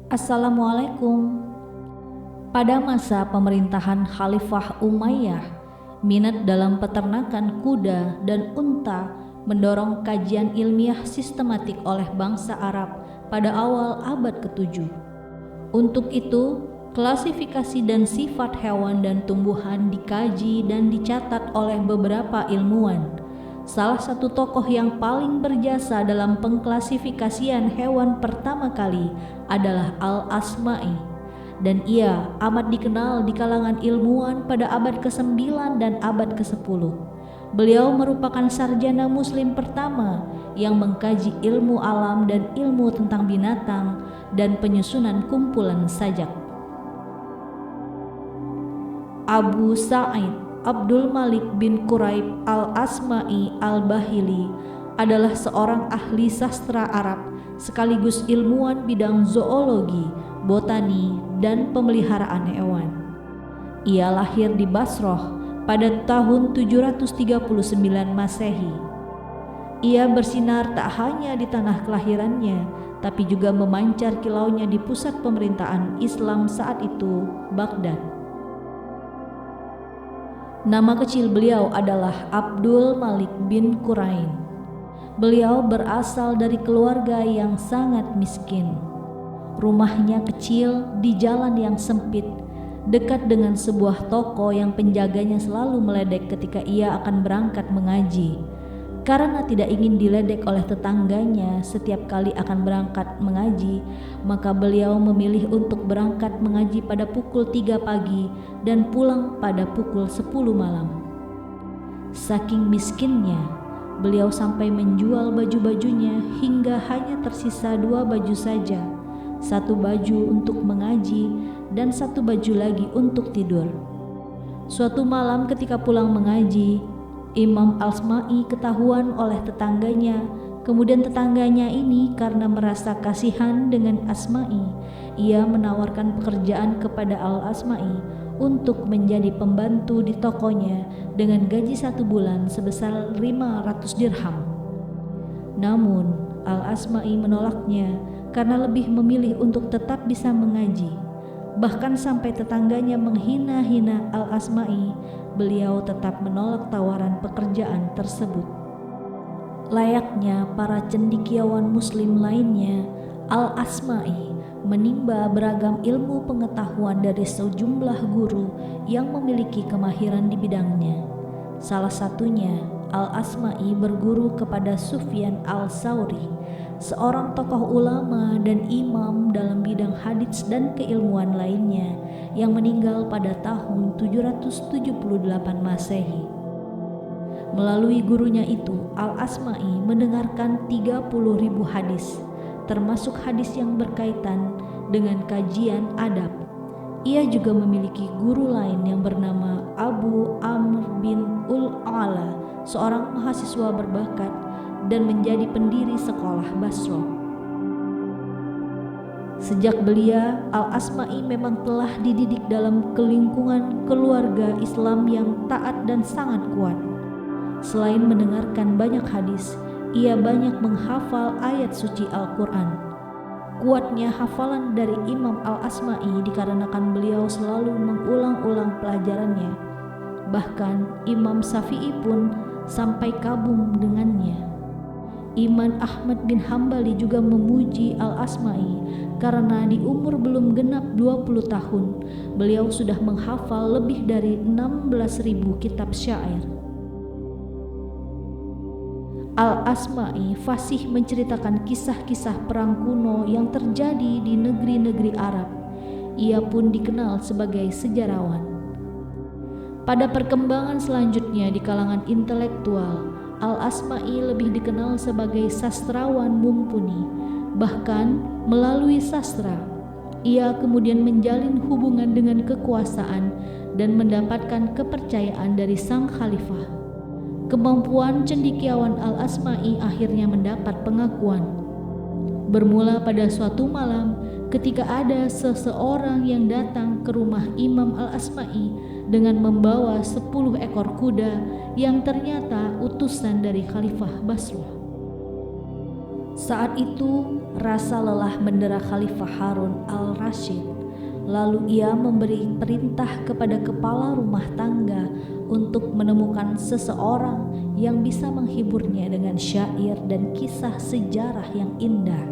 Assalamualaikum. Pada masa pemerintahan Khalifah Umayyah, minat dalam peternakan kuda dan unta mendorong kajian ilmiah sistematik oleh bangsa Arab pada awal abad ke-7. Untuk itu, klasifikasi dan sifat hewan dan tumbuhan dikaji dan dicatat oleh beberapa ilmuwan. Salah satu tokoh yang paling berjasa dalam pengklasifikasian hewan pertama kali adalah Al-Asma'i, dan ia amat dikenal di kalangan ilmuwan pada abad ke-9 dan abad ke-10. Beliau merupakan sarjana muslim pertama yang mengkaji ilmu alam dan ilmu tentang binatang dan penyusunan kumpulan sajak. Abu Sa'id Abdul Malik bin Quraib Al-Asma'i Al-Bahili adalah seorang ahli sastra Arab sekaligus ilmuwan bidang zoologi, botani, dan pemeliharaan hewan. Ia lahir di Basroh pada tahun 739 Masehi. Ia bersinar tak hanya di tanah kelahirannya, tapi juga memancar kilaunya di pusat pemerintahan Islam saat itu, Baghdad. Nama kecil beliau adalah Abdul Malik bin Qurain. Beliau berasal dari keluarga yang sangat miskin. Rumahnya kecil di jalan yang sempit, dekat dengan sebuah toko yang penjaganya selalu meledek ketika ia akan berangkat mengaji. Karena tidak ingin diledek oleh tetangganya setiap kali akan berangkat mengaji, maka beliau memilih untuk berangkat mengaji pada pukul 3 pagi dan pulang pada pukul 10 malam. Saking miskinnya, beliau sampai menjual baju-bajunya hingga hanya tersisa 2 baju saja, 1 baju untuk mengaji dan 1 baju lagi untuk tidur. Suatu malam ketika pulang mengaji, Imam Al-Asma'i ketahuan oleh tetangganya. Kemudian tetangganya ini karena merasa kasihan dengan Asma'i, ia menawarkan pekerjaan kepada Al-Asma'i untuk menjadi pembantu di tokonya dengan gaji 1 bulan sebesar 500 dirham. Namun Al-Asma'i menolaknya karena lebih memilih untuk tetap bisa mengaji. Bahkan sampai tetangganya menghina-hina Al-Asma'i, beliau tetap menolak tawaran pekerjaan tersebut. Layaknya para cendekiawan muslim lainnya, Al-Asma'i menimba beragam ilmu pengetahuan dari sejumlah guru yang memiliki kemahiran di bidangnya. Salah satunya, Al-Asma'i berguru kepada Sufyan Al-Tsauri, seorang tokoh ulama dan imam dalam bidang hadits dan keilmuan lainnya yang meninggal pada tahun 778 Masehi. Melalui gurunya itu, Al-Asma'i mendengarkan 30.000 hadis, termasuk hadis yang berkaitan dengan kajian adab. Ia juga memiliki guru lain yang bernama Abu Amr bin Ul-Ala, seorang mahasiswa berbakat dan menjadi pendiri sekolah Basro. Sejak belia, Al-Asma'i memang telah dididik dalam lingkungan keluarga Islam yang taat dan sangat kuat. Selain mendengarkan banyak hadis, ia banyak menghafal ayat suci Al-Quran. Kuatnya hafalan dari Imam Al-Asma'i dikarenakan beliau selalu mengulang-ulang pelajarannya. Bahkan Imam Syafi'i pun sampai kagum dengannya. Imam Ahmad bin Hambali juga memuji Al-Asma'i karena di umur belum genap 20 tahun, beliau sudah menghafal lebih dari 16.000 kitab syair. Al-Asma'i fasih menceritakan kisah-kisah perang kuno yang terjadi di negeri-negeri Arab. Ia pun dikenal sebagai sejarawan. Pada perkembangan selanjutnya di kalangan intelektual, Al-Asma'i lebih dikenal sebagai sastrawan mumpuni. Bahkan melalui sastra, ia kemudian menjalin hubungan dengan kekuasaan dan mendapatkan kepercayaan dari sang khalifah. Kemampuan cendekiawan Al-Asma'i akhirnya mendapat pengakuan. Bermula pada suatu malam ketika ada seseorang yang datang ke rumah Imam Al-Asma'i dengan membawa 10 ekor kuda yang ternyata utusan dari Khalifah Basrah. Saat itu rasa lelah mendera Khalifah Harun al-Rasyid. Lalu ia memberi perintah kepada kepala rumah tangga untuk menemukan seseorang yang bisa menghiburnya dengan syair dan kisah sejarah yang indah.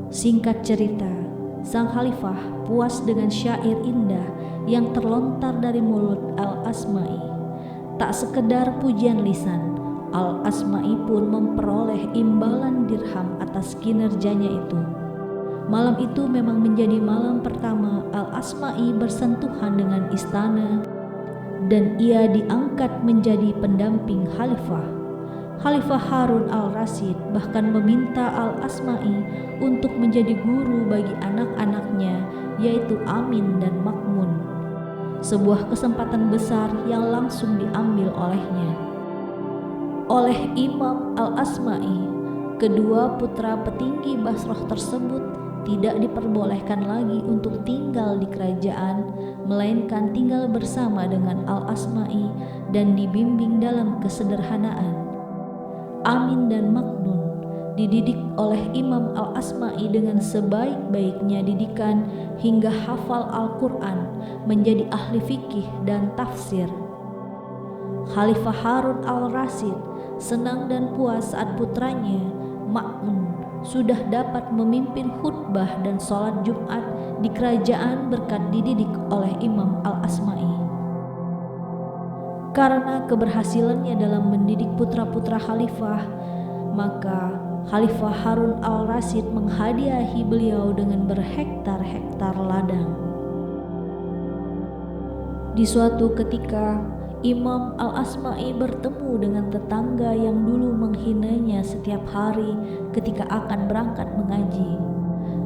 Singkat cerita, sang khalifah puas dengan syair indah yang terlontar dari mulut Al-Asma'i. Tak sekedar pujian lisan, Al-Asma'i pun memperoleh imbalan dirham atas kinerjanya itu. Malam itu memang menjadi malam pertama Al-Asma'i bersentuhan dengan istana dan ia diangkat menjadi pendamping khalifah. Khalifah Harun al-Rasyid bahkan meminta Al-Asma'i untuk menjadi guru bagi anak-anaknya, yaitu Amin dan Makmun. Sebuah kesempatan besar yang langsung diambil olehnya. Oleh Imam Al-Asma'i, kedua putra petinggi Basrah tersebut tidak diperbolehkan lagi untuk tinggal di kerajaan, melainkan tinggal bersama dengan Al-Asma'i dan dibimbing dalam kesederhanaan. Amin dan Maknun dididik oleh Imam Al-Asma'i dengan sebaik-baiknya didikan hingga hafal Al-Quran, menjadi ahli fikih dan tafsir. Khalifah Harun al-Rasyid senang dan puas saat putranya Makmun sudah dapat memimpin khutbah dan sholat Jumat di kerajaan berkat dididik oleh Imam Al-Asma'i. Karena keberhasilannya dalam mendidik putra-putra khalifah, maka Khalifah Harun al-Rasyid menghadiahi beliau dengan berhektar-hektar ladang. Di suatu ketika, Imam Al-Asma'i bertemu dengan tetangga yang dulu menghinanya setiap hari ketika akan berangkat mengaji.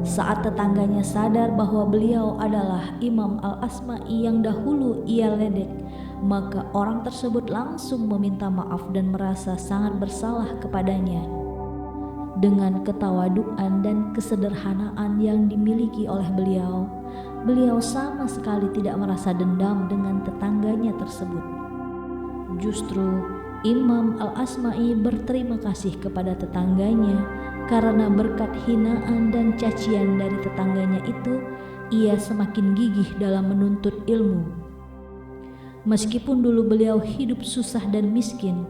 Saat tetangganya sadar bahwa beliau adalah Imam Al-Asma'i yang dahulu ia ledek, maka orang tersebut langsung meminta maaf dan merasa sangat bersalah kepadanya. Dengan ketawaduan dan kesederhanaan yang dimiliki oleh beliau, beliau sama sekali tidak merasa dendam dengan tetangganya tersebut. Justru Imam Al-Asma'i berterima kasih kepada tetangganya karena berkat hinaan dan cacian dari tetangganya itu, ia semakin gigih dalam menuntut ilmu. Meskipun dulu beliau hidup susah dan miskin,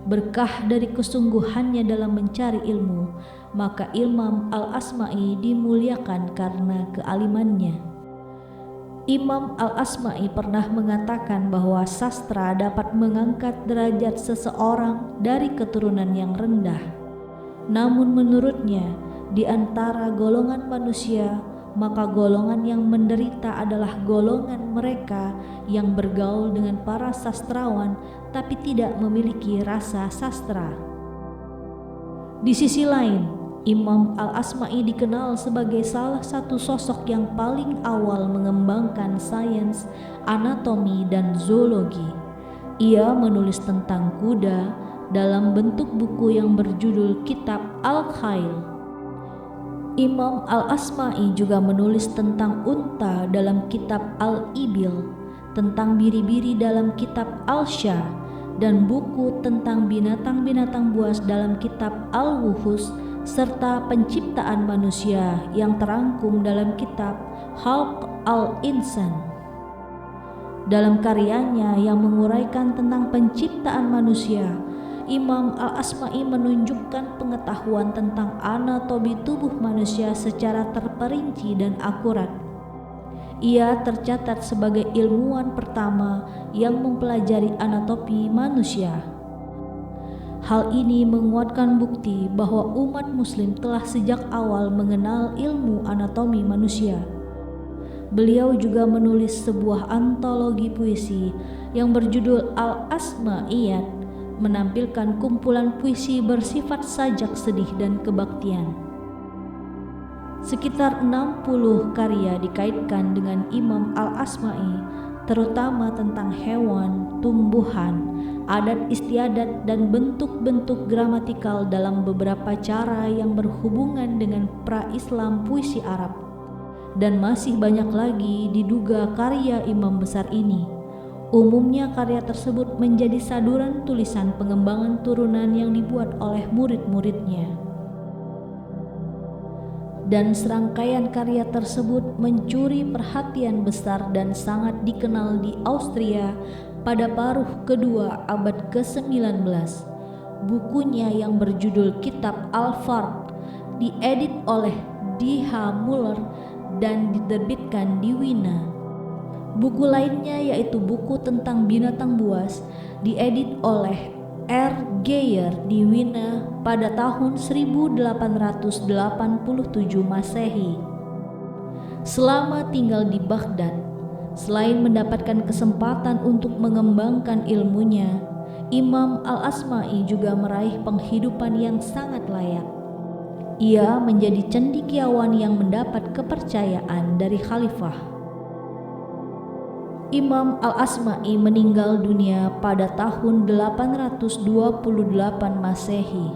berkah dari kesungguhannya dalam mencari ilmu, maka Imam Al-Asma'i dimuliakan karena kealimannya. Imam Al-Asma'i pernah mengatakan bahwa sastra dapat mengangkat derajat seseorang dari keturunan yang rendah. Namun menurutnya, di antara golongan manusia, maka golongan yang menderita adalah golongan mereka yang bergaul dengan para sastrawan tapi tidak memiliki rasa sastra. Di sisi lain, Imam Al-Asma'i dikenal sebagai salah satu sosok yang paling awal mengembangkan sains, anatomi, dan zoologi. Ia menulis tentang kuda dalam bentuk buku yang berjudul Kitab Al-Khail. Imam Al-Asma'i juga menulis tentang unta dalam Kitab Al-Ibil, tentang biri-biri dalam Kitab Al-Sya, dan buku tentang binatang-binatang buas dalam Kitab Al-Wuhus, serta penciptaan manusia yang terangkum dalam Kitab Khalq al-Insan. Dalam karyanya yang menguraikan tentang penciptaan manusia, Imam Al-Asma'i menunjukkan pengetahuan tentang anatomi tubuh manusia secara terperinci dan akurat. Ia tercatat sebagai ilmuwan pertama yang mempelajari anatomi manusia. Hal ini menguatkan bukti bahwa umat muslim telah sejak awal mengenal ilmu anatomi manusia. Beliau juga menulis sebuah antologi puisi yang berjudul Al-Asma'iyat, menampilkan kumpulan puisi bersifat sajak sedih dan kebaktian. Sekitar 60 karya dikaitkan dengan Imam Al-Asma'i, terutama tentang hewan, tumbuhan, adat istiadat, dan bentuk-bentuk gramatikal dalam beberapa cara yang berhubungan dengan pra-Islam puisi Arab. Dan masih banyak lagi diduga karya imam besar ini. Umumnya karya tersebut menjadi saduran tulisan pengembangan turunan yang dibuat oleh murid-muridnya. Dan serangkaian karya tersebut mencuri perhatian besar dan sangat dikenal di Austria pada paruh kedua abad ke-19. Bukunya yang berjudul Kitab Alfard diedit oleh D.H. Müller dan diterbitkan di Wina. Buku lainnya yaitu buku tentang binatang buas diedit oleh R. Geyer di Wina pada tahun 1887 Masehi. Selama tinggal di Baghdad, selain mendapatkan kesempatan untuk mengembangkan ilmunya, Imam Al-Asma'i juga meraih penghidupan yang sangat layak. Ia menjadi cendekiawan yang mendapat kepercayaan dari khalifah. Imam Al-Asma'i meninggal dunia pada tahun 828 Masehi.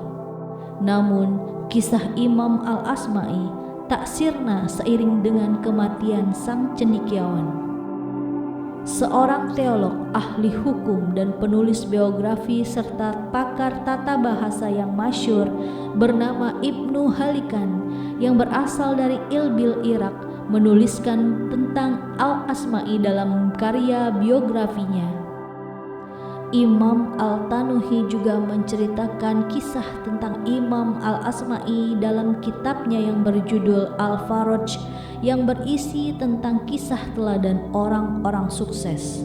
Namun, kisah Imam Al-Asma'i tak sirna seiring dengan kematian sang cendekiawan. Seorang teolog, ahli hukum dan penulis biografi serta pakar tata bahasa yang masyhur bernama Ibnu Halikan yang berasal dari Ilbil, Irak, menuliskan tentang Al-Asma'i dalam karya biografinya. Imam Al-Tanuhi juga menceritakan kisah tentang Imam Al-Asma'i dalam kitabnya yang berjudul Al-Faraj yang berisi tentang kisah teladan orang-orang sukses.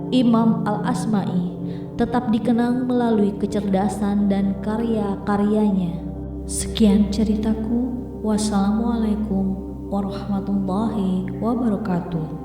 Imam Al-Asma'i tetap dikenang melalui kecerdasan dan karya-karyanya. Sekian ceritaku. Wassalamualaikum warahmatullahi wabarakatuh.